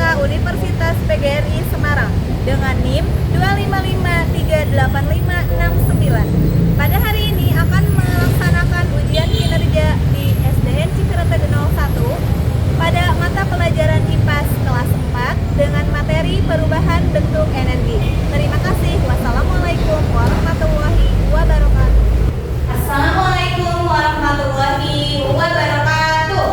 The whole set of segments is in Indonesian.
FK Universitas PGRI Semarang dengan NIM 2553856. Pada hari ini akan melaksanakan ujian kinerja di SDN Cikerete 01 pada mata pelajaran IPAS kelas 4 dengan materi perubahan bentuk energi. Terima kasih. Wassalamualaikum warahmatullahi wabarakatuh. Assalamualaikum warahmatullahi wabarakatuh.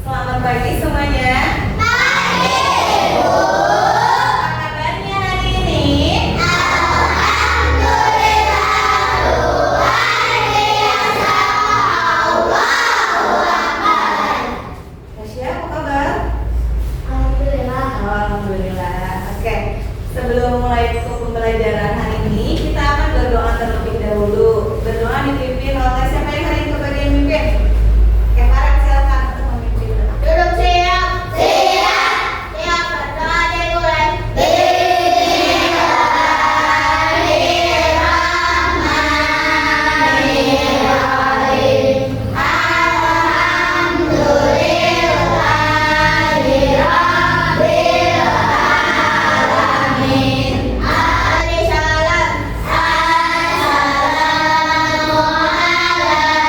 Selamat pagi semuanya. Apa kabarnya hari ini? Tasya, apa kabar? Alhamdulillah. Oke, sebelum mulai pembelajaran hari ini, kita akan berdoa terlebih dahulu. Berdoa dipimpin oleh siapa yang hari ini kebagian mimpin? Oke, Farah silakan untuk memimpin. Duduk siap. Siap, berdoa dimulai. Bismillahirrahmanirrahim. Alhamdulillahirabbil alamin. Salam. Assalamu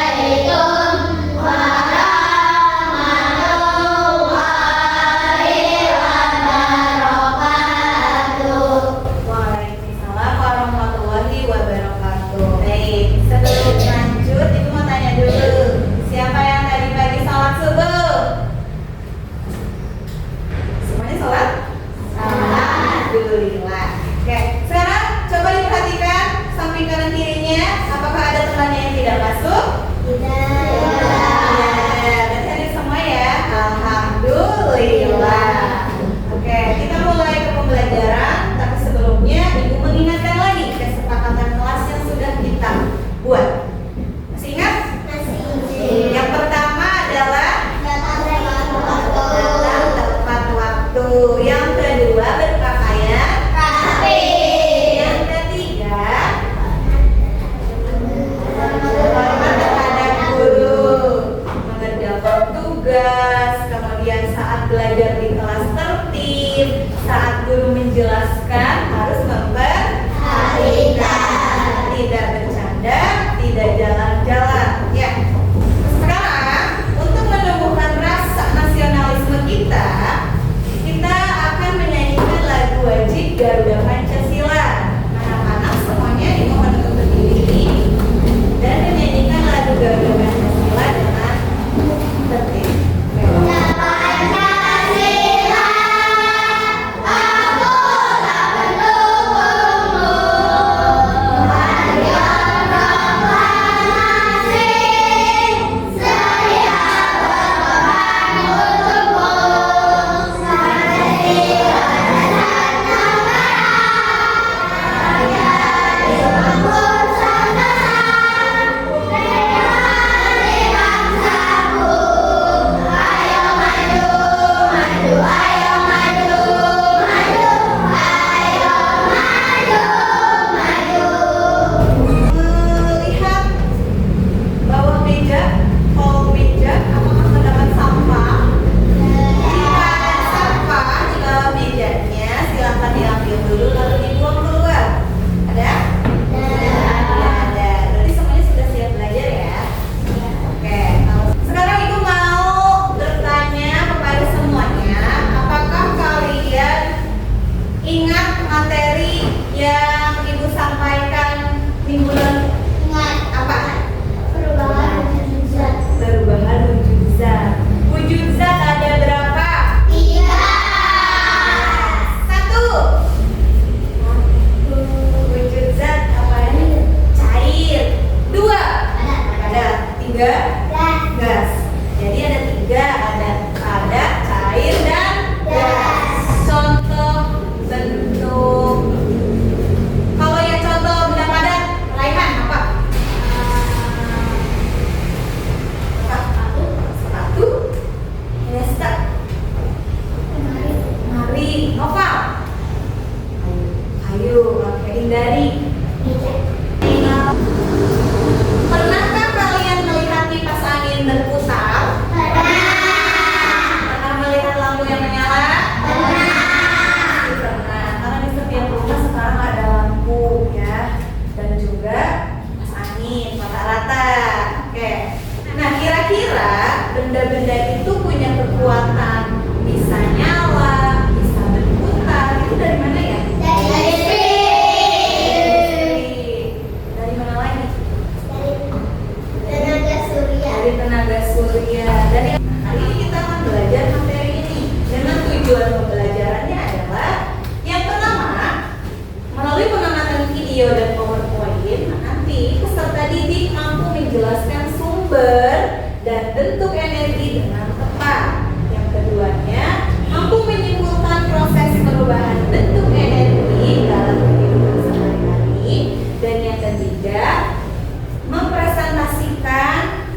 menjelaskan sumber dan bentuk energi dengan tepat. Yang keduanya, mampu menyimpulkan proses perubahan bentuk energi dalam kehidupan sehari-hari. Dan yang ketiga, mempresentasikan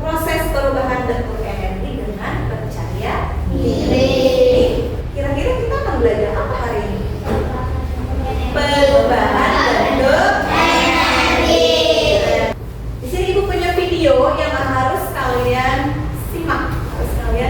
proses perubahan bentuk energi dengan percaya diri. Kira-kira kita akan belajar apa hari ini? Perubahan bentuk energi. Di sini ibu punya video yang harus kalian simak, harus kalian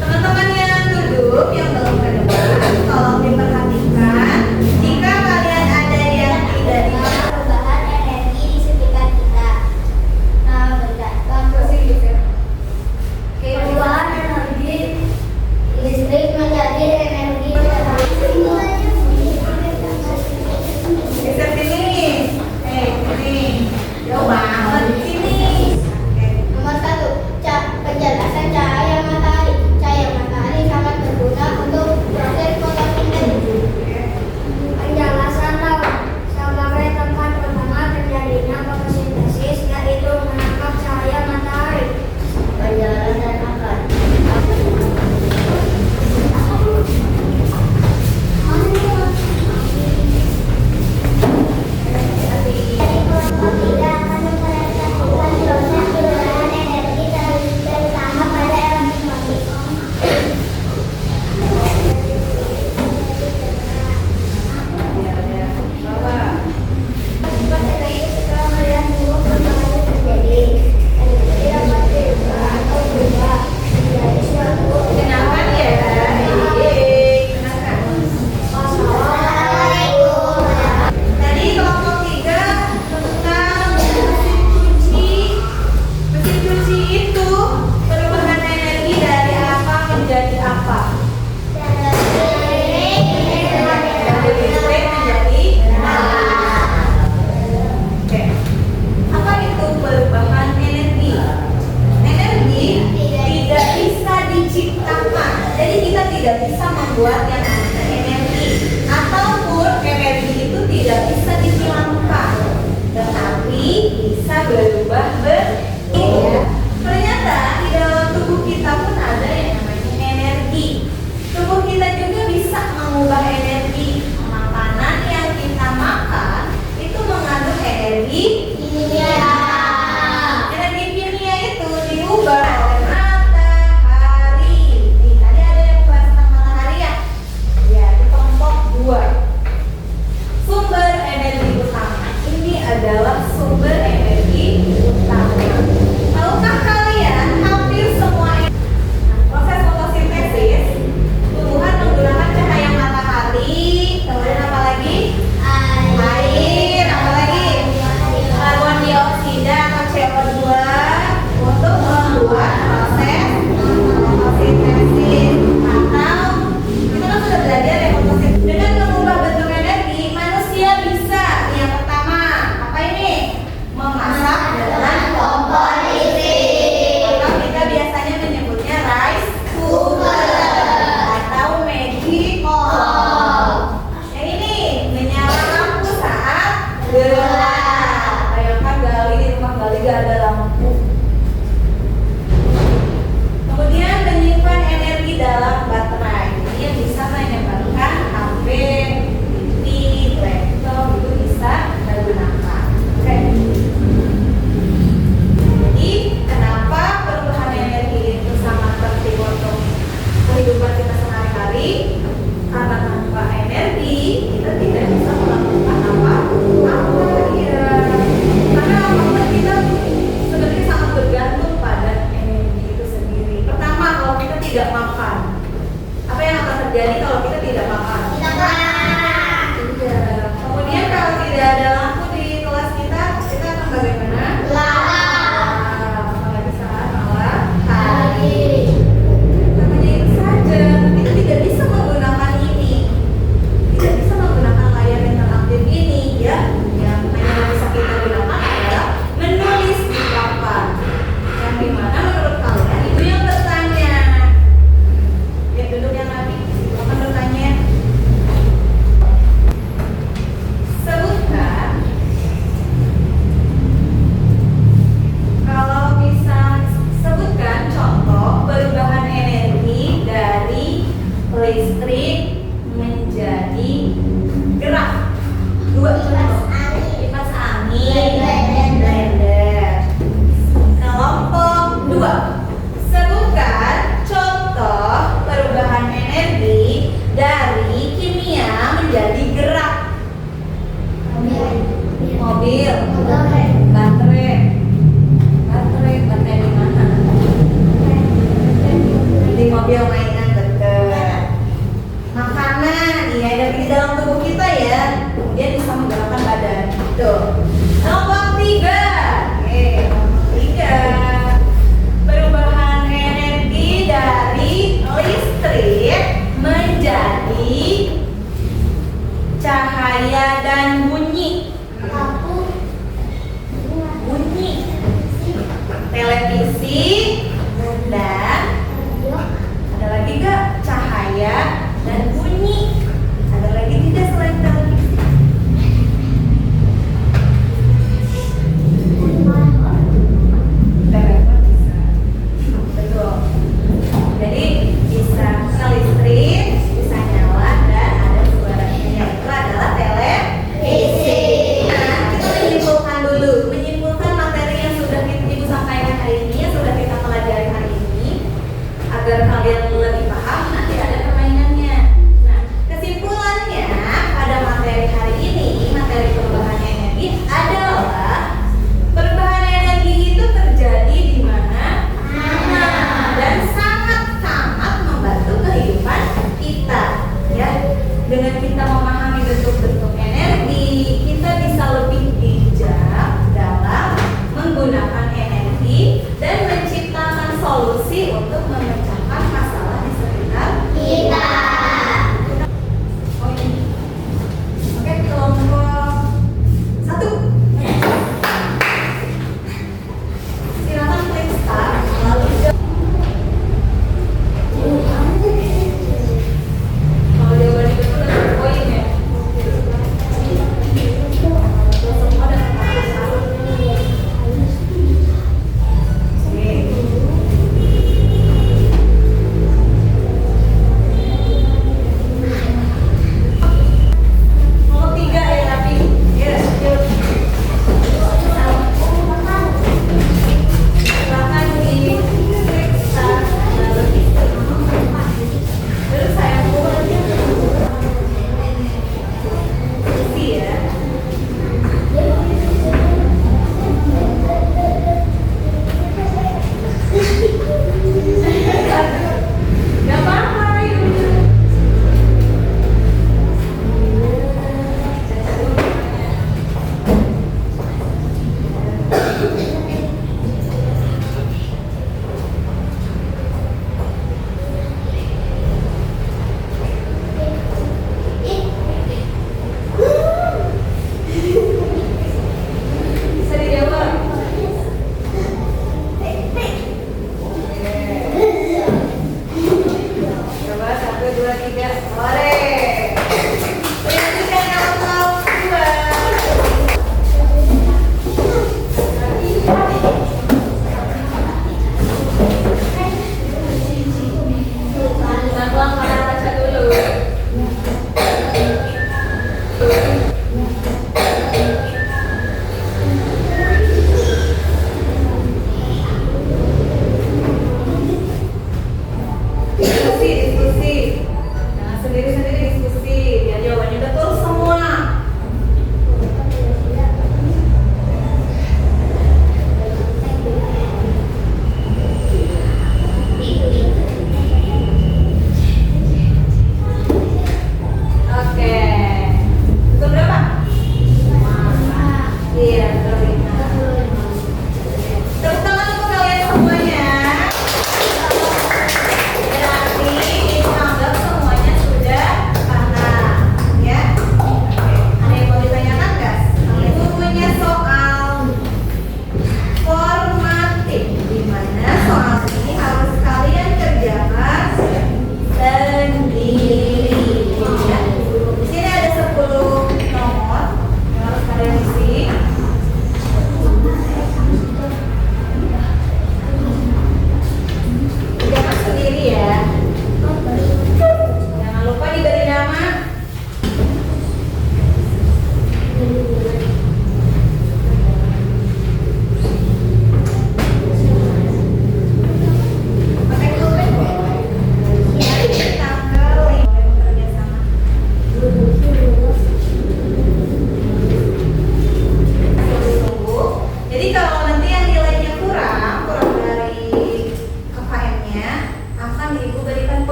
Teman-teman yang duduk, yang belum ke depan, tolong diperhatikan. Jika kalian ada yang tidak di Perubahan energi di sekitar kita. Perubahan energi listrik menjadi energi geser sini. Ini jauh banget sini. Nomor 1, penjelasan cahaya matahari. Cahaya matahari sangat berguna untuk proses fotosintesa. Penjelasan laut. Sebagai tempat pertama terjadinya fotosintesis, yaitu menangkap cahaya matahari. Penjelasan akar. Terutama pada elektronik. Setelah melihat semua perkembangan yang terjadi, energi dapat diubah atau berubah menjadi suatu. Kenapa ya? Kenapa? Assalamualaikum. Tadi kelompok 3 tentang mesin cuci. Mesin cuci itu perubahan energi dari apa menjadi apa? Dari listrik menjadi Oke. Apa itu perubahan energi? Energi tidak bisa diciptakan. Jadi kita tidak bisa membuat yang namanya energi. Ataupun energi itu tidak bisa dihilangkan. Tetapi bisa berubah bentuk. Ternyata di dalam tubuh kita pun ada yang namanya energi. Tubuh kita juga bisa mengubah energi. Makanan yang kita makan itu mengandung energi kimia. Energi kimia itu diubah oleh matahari. Nih, tadi ada yang bahas tentang matahari ya? Ya, di kelompok 2. Sumber energi utama. Ini adalah sumber energi utama. Tahukah kalian hampir semua proses fotosintesis tumbuhan menggunakan cahaya matahari, kemudian apa lagi? Air, apa lagi? Karbon dioksida atau CO2 untuk membuat proses fotosintesis. Atau kita kan sudah belajar ya fotosintesis. Dengan mengubah bentuk energi, manusia bisa yang pertama apa ini? Memasak dengan kompor listrik. Atau kita biasanya menyebutnya rice cooker atau magic oven. Yang ini menyala lampu saat gelap. Bayangkan Gali di rumah Gali gak ada lampu. Kemudian menyimpan energi dalam baterai. Ini yang bisa menyebabkan HP, TV, laptop itu bisa kita gunakan. Oke. Jadi kenapa perubahan energi itu sangat penting untuk kehidupan kita sehari-hari? Karena tanpa energi kita tidak bisa melakukan apa ya. Karena apapun kita sebenarnya mobil, Baterai. baterai. Baterai di mana? Di mobil mainan, betul. Makanan, iya dari di dalam tubuh kita ya. Kemudian bisa menggerakkan badan. Tuh. Nomor 3. Oke, nomor 3. Perubahan energi dari listrik menjadi cahaya dan bunyi. Lampu. Bunyi. Televisi dan Radio. ada lagi gak cahaya dan bunyi? Ada lagi tidak selain televisi?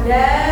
dan